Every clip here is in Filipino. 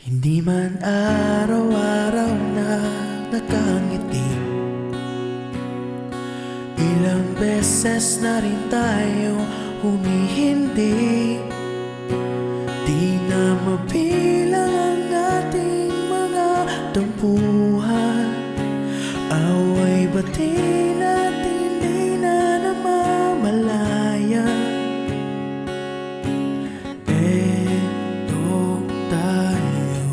Hindi man araw-araw na nakangiti, ilang beses na rin tayo humihindi. Di na mabilang ang ating mga tampuhan, away bati natin di na namamalayan. Eto tayo,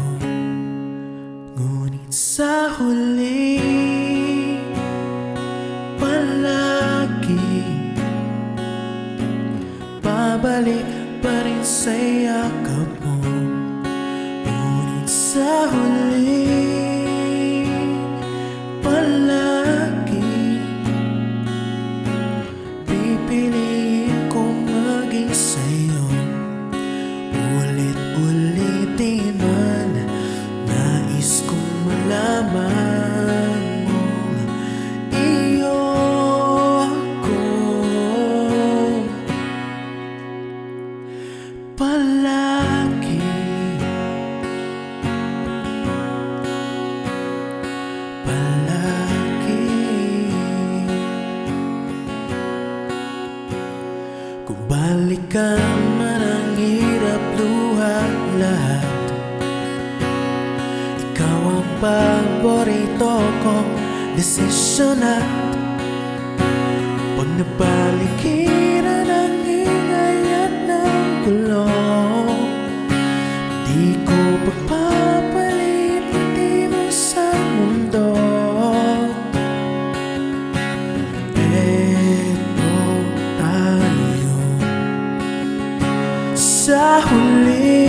ngunit sa huli palagi babalik pa rin sa yakap mo. Ngunit sa huli palagi pipiliin kong maging sa'yo. Ulit-ulitin man, nais kong malaman mo, iyo ako palagi. Palagi. Kung balikan man ang hirap, luha, lahat, ikaw ang paborito kong desisyon. At pag nabalikiran ang ingay at ng gulo, di ko pagpapalit ngiti mo sa mundo. Eto tayo sa huli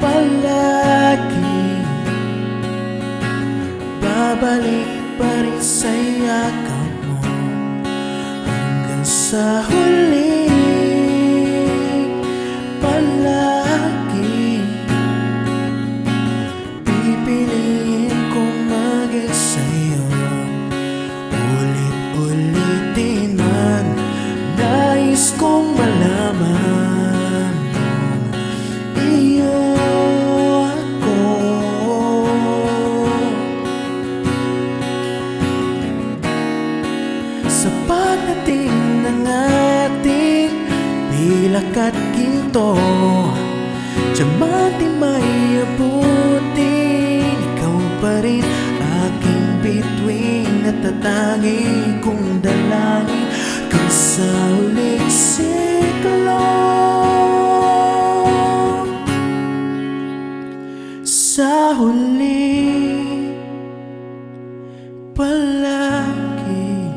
palagi, babalik pa rin sa yakap mo. Hanggang sa huli palagi pipiliin kong maging sa'yo. Ulit-ulitin man, nais kong malaman kung iyo ako. Sapat natin ang ating pilak at ginto, tiyamati may abutin. Ikaw pa rin aking bituin at tatanging kong dalangin. Kung sa uling siklo, sa huli palagi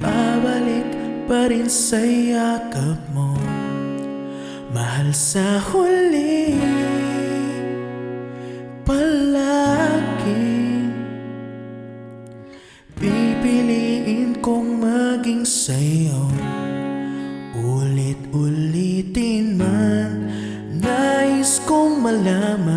babalik pa rin sa yakap mo. Mahal, sa huli palagi pipiliin kong maging sa'yo. Ulit-ulitin man, nais kong malaman